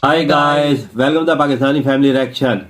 Hi guys, welcome to Pakistani family reaction.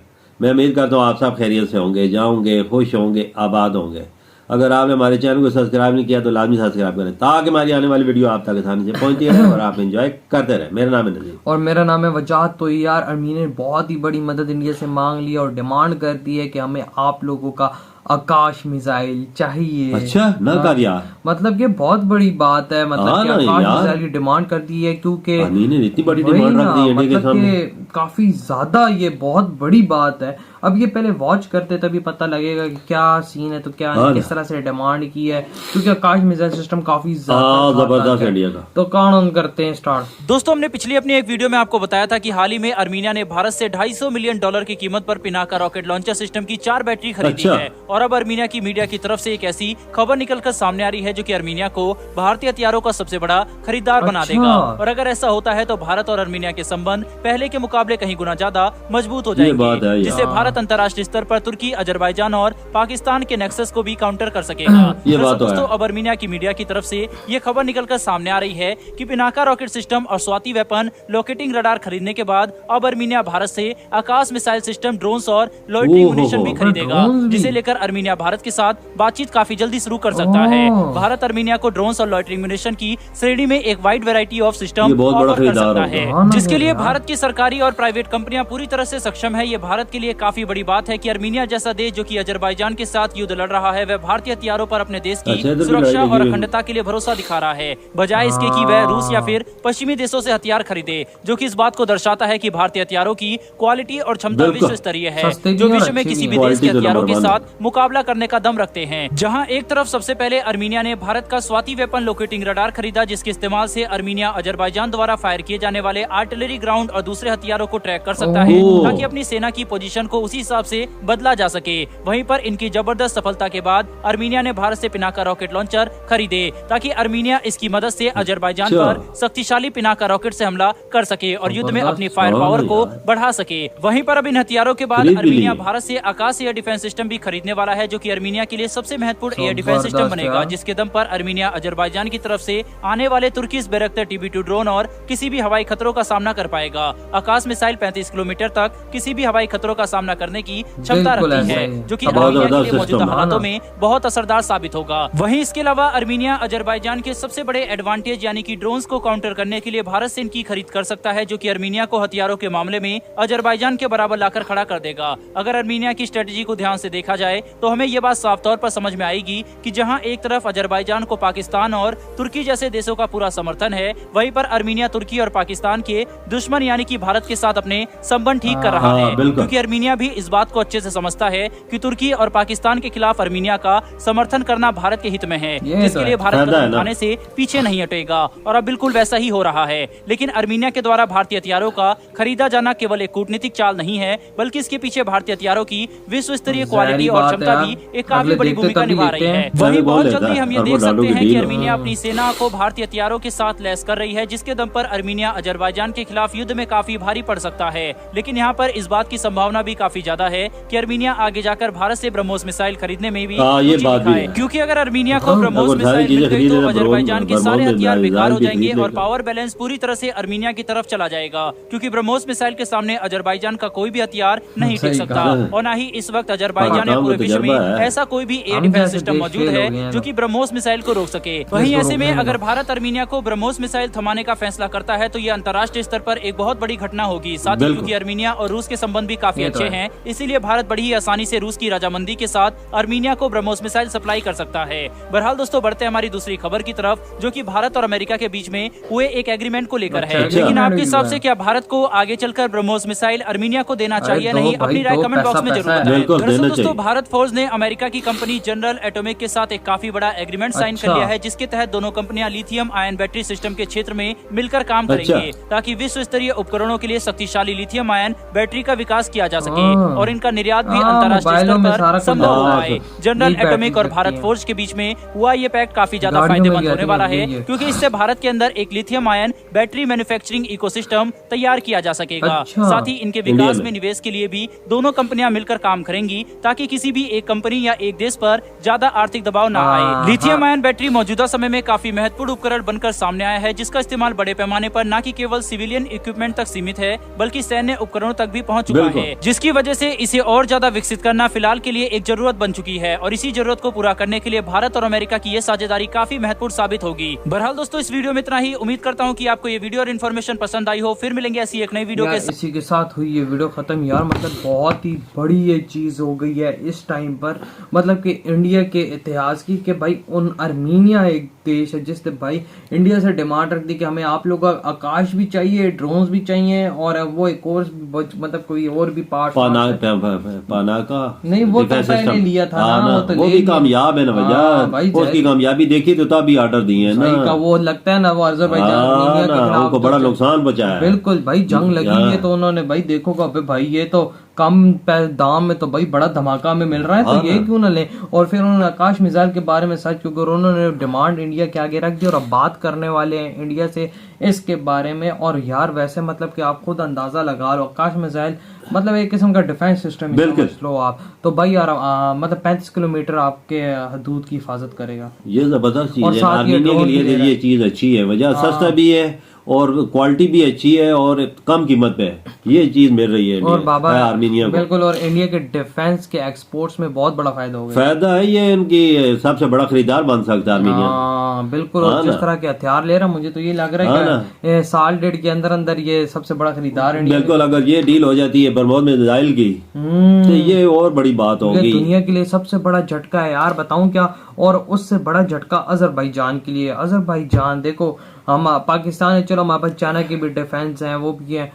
मैं उम्मीद करता हूँ आप सब खैरियत से होंगे, जाओगे, खुश होंगे, आबाद होंगे। अगर आपने हमारे चैनल को सब्सक्राइब नहीं किया तो लाजमी सब्सक्राइब करें ताकि हमारी आने वाली वीडियो आप तक आसानी से पहुंचती रहे और आप एंजॉय करते रहे। मेरा नाम है नजीर और मेरा नाम है वजाहत। तो यार आर्मी ने बहुत ही बड़ी मदद इंडिया से मांग ली और डिमांड कर दी है कि हमें आप लोगों का आकाश मिसाइल चाहिए। अच्छा ना कर यार, मतलब ये बहुत बड़ी बात है। मतलब कि आकाश मिसाइल की डिमांड कर दी है क्योंकि आर्मी ने इतनी बड़ी डिमांड रख दी इंडिया के सामने। काफी ज्यादा ये बहुत बड़ी बात है। अब ये पहले वॉच करते तभी पता लगेगा कि क्या सीन है, तो क्या किस तरह से डिमांड की है, क्योंकि आकाश मिसाइल सिस्टम काफी जबरदस्त है इंडिया का। तो कौन करते हैं स्टार्ट। दोस्तों, हमने पिछली अपनी एक वीडियो में आपको बताया था कि हाल ही में अर्मीनिया ने भारत से $250 मिलियन की कीमत पर पिनाका रॉकेट लॉन्चर सिस्टम की 4 बैटरी खरीदी है। और अब अर्मीनिया की मीडिया की तरफ से एक ऐसी खबर निकलकर सामने आ रही है जो कि अर्मीनिया को भारतीय हथियारों का सबसे बड़ा खरीदार बना देगा। और अगर ऐसा होता है तो भारत और अर्मीनिया के संबंध पहले के मुकाबले कहीं गुना ज्यादा मजबूत हो जाएंगे, जिससे भारत अंतर्राष्ट्रीय स्तर पर तुर्की, अजरबैजान और पाकिस्तान के नेक्सस को भी काउंटर कर सकेगा। दोस्तों, अब अर्मीनिया की मीडिया की तरफ से ये खबर निकलकर सामने आ रही है कि पिनाका रॉकेट सिस्टम और स्वाति वेपन लोकेटिंग रडार खरीदने के बाद अब अर्मीनिया भारत से आकाश मिसाइल सिस्टम, ड्रोन्स और लॉयटरिंग म्यूनिशन भी खरीदेगा, जिसे लेकर अर्मीनिया भारत के साथ बातचीत काफी जल्दी शुरू कर सकता है। भारत अर्मीनिया को ड्रोन्स और लॉयटरिंग म्यूनिशन की श्रेणी में एक wide variety of system offer कर सकता है, जिसके लिए भारत की सरकारी और प्राइवेट कंपनियां पूरी तरह से सक्षम है। ये भारत के लिए काफी बड़ी बात है कि अर्मीनिया जैसा देश जो कि अजरबैजान के साथ युद्ध लड़ रहा है, वह भारतीय हथियारों पर अपने देश की सुरक्षा और अखंडता के लिए भरोसा दिखा रहा है, बजाय इसके कि वह रूस या फिर पश्चिमी देशों से हथियार खरीदे, जो कि इस बात को दर्शाता है कि भारतीय हथियारों की क्वालिटी और क्षमता विश्व स्तरीय है, जो विश्व में किसी भी देश के हथियारों के साथ मुकाबला करने का दम रखते हैं। जहां एक तरफ सबसे पहले अर्मीनिया ने भारत का स्वाति वेपन लोकेटिंग रडार खरीदा, जिसके इस्तेमाल से अर्मीनिया अजरबैजान द्वारा फायर किए जाने वाले आर्टिलरी ग्राउंड और दूसरे हथियारों को ट्रैक कर सकता है, ताकि अपनी सेना की पोजीशन को उसी हिसाब से बदला जा सके। वहीं पर इनकी जबरदस्त सफलता के बाद अर्मीनिया ने भारत से पिनाका रॉकेट लॉन्चर खरीदे, ताकि अर्मीनिया इसकी मदद से अजरबैजान पर शक्तिशाली पिनाका रॉकेट से हमला कर सके और युद्ध में अपनी फायर पावर को बढ़ा सके। वहीं पर अब इन हथियारों के बाद अर्मीनिया भारत से आकाश एयर डिफेंस सिस्टम भी खरीदने वाला है, जो कि अर्मीनिया के लिए सबसे महत्वपूर्ण एयर डिफेंस सिस्टम बनेगा, जिसके दम पर अर्मीनिया अजरबैजान की तरफ से आने वाले तुर्कीश बैरक्टर TB2 ड्रोन और किसी भी हवाई खतरों का सामना कर पाएगा। आकाश मिसाइल 35 किलोमीटर तक किसी भी हवाई खतरों का सामना करने की क्षमता रखती है, जो कि अर्मीनिया के लिए मौजूदा हालातों में बहुत असरदार साबित होगा। वहीं इसके अलावा अर्मीनिया अजरबैजान के सबसे बड़े एडवांटेज यानी कि ड्रोन्स को काउंटर करने के लिए भारत से इनकी खरीद कर सकता है, जो कि अर्मीनिया को हथियारों के मामले में अजरबैजान के बराबर लाकर खड़ा कर देगा। अगर अर्मीनिया की स्ट्रेटेजी को ध्यान से देखा जाए तो हमें ये बात साफ तौर पर समझ में आएगी कि जहां एक तरफ अजरबैजान को पाकिस्तान और तुर्की जैसे देशों का पूरा समर्थन है, वहीं पर अर्मीनिया तुर्की और पाकिस्तान के दुश्मन यानी कि भारत के साथ अपने संबंध ठीक कर रहा है, क्योंकि अर्मीनिया भी इस बात को अच्छे से समझता है कि तुर्की और पाकिस्तान के खिलाफ अर्मीनिया का समर्थन करना भारत के हित में है, जिसके लिए भारत कदम उठाने से पीछे नहीं हटेगा। और अब बिल्कुल वैसा ही हो रहा है। लेकिन अर्मीनिया के द्वारा भारतीय हथियारों का खरीदा जाना केवल एक कूटनीतिक चाल नहीं है, बल्कि इसके पीछे भारतीय हथियारों की विश्व स्तरीय क्वालिटी और क्षमता भी एक काफी बड़ी भूमिका निभा रही है। वहीं बहुत जल्दी हम ये देख सकते हैं कि अर्मीनिया अपनी सेना को भारतीय हथियारों के साथ लैस कर रही है, जिसके दम पर अर्मीनिया अजरबैजान के खिलाफ युद्ध में काफी भारी पड़ सकता है। लेकिन यहाँ पर इस बात की संभावना भी काफी ज्यादा है कि अर्मीनिया आगे जाकर भारत से ब्रह्मोस मिसाइल खरीदने में भी ये बात है, क्योंकि अगर अर्मीनिया को ब्रह्मोस मिसाइल मिल गई तो अजरबैजान के सारे हथियार बेकार हो जाएंगे और पावर बैलेंस पूरी तरह से अर्मीनिया की तरफ चला जाएगा, क्योंकि ब्रह्मोस मिसाइल के सामने अजरबैजान का कोई भी हथियार नहीं टिक सकता। और न ही इस वक्त अजरबैजान या पूरे विश्व में ऐसा कोई भी एयर डिफेंस सिस्टम मौजूद है जो कि ब्रह्मोस मिसाइल को रोक सके। वहीं ऐसे में अगर भारत अर्मीनिया को ब्रह्मोस मिसाइल थमाने का फैसला करता है तो ये अंतर्राष्ट्रीय स्तर पर एक बहुत बड़ी घटना होगी। साथ ही क्योंकि अर्मीनिया और रूस के संबंध भी काफी अच्छे हैं, इसीलिए भारत बड़ी ही आसानी से रूस की रजामंदी के साथ अर्मीनिया को ब्रह्मोस मिसाइल सप्लाई कर सकता है। बहरहाल दोस्तों, बढ़ते हैं हमारी दूसरी खबर की तरफ, जो कि भारत और अमेरिका के बीच में हुए एक एग्रीमेंट को लेकर है। लेकिन आपके हिसाब से क्या भारत को आगे चलकर ब्रह्मोस मिसाइल अर्मीनिया को देना चाहिए? नहीं, अपनी राय कमेंट बॉक्स में जरूर बताएं। दोस्तों, भारत फोर्स ने अमेरिका की कंपनी जनरल एटॉमिक के साथ एक काफी बड़ा एग्रीमेंट साइन कर लिया है, जिसके तहत दोनों कंपनियां लिथियम आयन बैटरी सिस्टम के क्षेत्र में मिलकर काम करेंगे, ताकि विश्व स्तरीय उपकरणों के लिए शक्तिशाली लिथियम आयन बैटरी का विकास किया जा सके और इनका निर्यात भी अंतर्राष्ट्रीय स्तर पर संभव हो पाए। जनरल एटॉमिक और भारत फोर्स के बीच में हुआ ये पैक्ट काफी ज्यादा फायदेमंद होने वाला है, क्योंकि इससे भारत के अंदर एक lithium ion battery manufacturing ecosystem तैयार किया जा सकेगा। साथ ही इनके विकास में निवेश के लिए भी दोनों कंपनियां मिलकर काम करेंगी, ताकि किसी भी किसी एक कंपनी या एक देश पर ज्यादा आर्थिक दबाव न आए। लिथियम आयन बैटरी मौजूदा समय में काफी महत्वपूर्ण उपकरण बनकर सामने आया है, जिसका इस्तेमाल बड़े पैमाने पर न कि केवल सिविलियन इक्विपमेंट तक सीमित है बल्कि सैन्य उपकरणों तक भी पहुंच चुका है, जिसकी वजह से इसे और ज्यादा विकसित करना फिलहाल के लिए एक जरूरत बन चुकी है और इसी जरूरत को पूरा करने के लिए भारत और अमेरिका की ये साझेदारी काफी महत्वपूर्ण साबित होगी। बहरहाल दोस्तों, इस वीडियो में इतना ही। उम्मीद करता हूँ कि आपको ये वीडियो और इन्फॉर्मेशन पसंद आई हो। फिर मिलेंगे ऐसी एक नई वीडियो के साथ। इसी के साथ हुई ये वीडियो खत्म यार। मतलब बहुत ही बड़ी ये चीज हो गई है इस टाइम पर, मतलब कि इंडिया के इतिहास की, कि भाई उन आर्मीनिया एक देश है जिसने भाई इंडिया से डिमांड रख दी कि हमें आप लोगों का आकाश भी चाहिए, ड्रोन्स भी चाहिए और वो एक और मतलब कोई और भी पार्ट पाना का नहीं, वो तो पहले लिया था ना, वो भी कामयाब है ना भैया। उसकी कामयाबी देखी तो तभी ऑर्डर दिए है ना। वो लगता है ना वो अजरबैजान के खिलाफ उनको बड़ा नुकसान पहुंचाया। बिल्कुल भाई, जंग लगी है तो उन्होंने भाई देखोगा भाई ये तो कम दाम में तो भाई बड़ा धमाका में मिल रहा है, तो ये क्यों ना ले। और फिर उन्होंने आकाश मिसाइल के बारे में सच, क्योंकि उन्होंने डिमांड इंडिया के आगे रख दी और अब बात करने वाले हैं इंडिया से इसके बारे में। और यार वैसे मतलब कि आप खुद अंदाजा लगा लो, आकाश मिसाइल मतलब एक किस्म का डिफेंस सिस्टम समझ लो आप, तो भाई यार मतलब 35 किलोमीटर आपके हदूद की हिफाजत करेगा। ये जबरदस्त चीज है, आर्मीनिया के लिए ये चीज अच्छी है, वजह सस्ता भी है और क्वालिटी भी अच्छी है और कम कीमत पे ये चीज मिल रही है और बाबा आर्मीनिया को। बिल्कुल, और इंडिया के डिफेंस के एक्सपोर्ट्स में बहुत बड़ा फायदा होगा। फायदा है, ये इनकी सबसे बड़ा खरीदार बन सकता है आर्मीनिया। बिल्कुल, और जिस तरह के हथियार ले रहा मुझे तो ये लग रहा है कि साल डेढ़ के अंदर अंदर ये सबसे बड़ा खरीदार है। बिल्कुल, अगर ये डील हो जाती है बरमोद में मिसाइल की तो ये और बड़ी बात होगी। दुनिया के लिए सबसे बड़ा झटका है यार, बताऊं क्या। और उससे बड़ा झटका अजरबैजान के लिए। अजरबैजान देखो, हम पाकिस्तान है, चलो हमारे पास चाइना की भी डिफेंस है, वो भी है,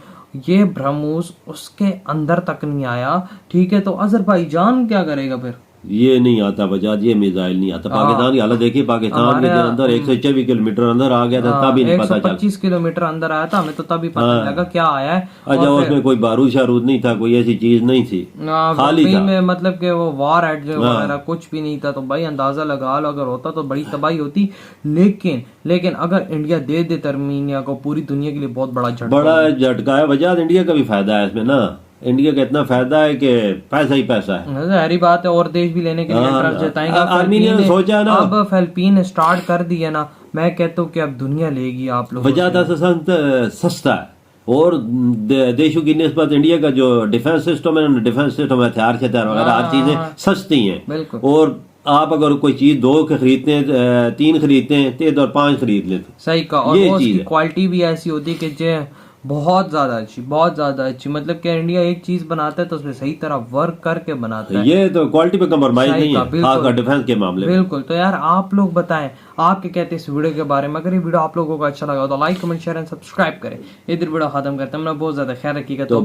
ये ब्रह्मोस उसके अंदर तक नहीं आया, ठीक है। तो अजरबैजान क्या करेगा फिर? ये नहीं आता बजाज, ये मिसाइल नहीं आता। पाकिस्तान की हालत देखिए, पाकिस्तान के अंदर 124 किलोमीटर अंदर आ गया था, तभी नहीं पता चला। 125 किलोमीटर अंदर आया था, हमें तो तभी पता लगा क्या आया है। अच्छा, उसमें कोई बारूद शारूद नहीं था, कोई ऐसी चीज नहीं थी, खाली था में, मतलब कि वो वार एड वगैरह कुछ भी नहीं था। तो भाई अंदाजा लगा लो, अगर होता तो बड़ी तबाही होती। लेकिन अगर इंडिया दे दे आर्मीनिया को, पूरी दुनिया के लिए बहुत बड़ा झटका है। बजाज इंडिया का भी फायदा है इसमें ना, इंडिया का इतना फायदा है कि पैसा ही पैसा है, सारी बात है। और देश भी लेने के लिए इंटरेस्ट जताएंगे। आर्मीनिया ने सोचा ना, अब फिलिपीन ने स्टार्ट कर दिया ना, मैं कहता हूँ कि अब दुनिया लेगी आप लोग। बजाज सस्ता है और देशों की निस्बत इंडिया का जो डिफेंस सिस्टम है, डिफेंस सिस्टम हथियार वगैरह हर चीजें सस्ती हैं। और आप अगर कोई चीज 2 खरीदते हैं, 3 खरीदते हैं तो 5 खरीद लेते। सही का। और उसकी क्वालिटी भी ऐसी होती है कि बहुत ज्यादा अच्छी। मतलब कि इंडिया एक चीज बनाता है तो उसमें सही तरह वर्क करके बनाता है। ये तो क्वालिटी पे कम्प्रोमाइज नहीं है, खासकर डिफेंस के मामले में। बिल्कुल। तो यार आप लोग बताएं आप क्या कहते हैं इस वीडियो के बारे में। अगर ये वीडियो आप लोगों को अच्छा लगा तो like, comment, share and subscribe करें। इधर वीडियो खत्म करते हैं। बहुत ज्यादा ख्याल रखिएगा। तो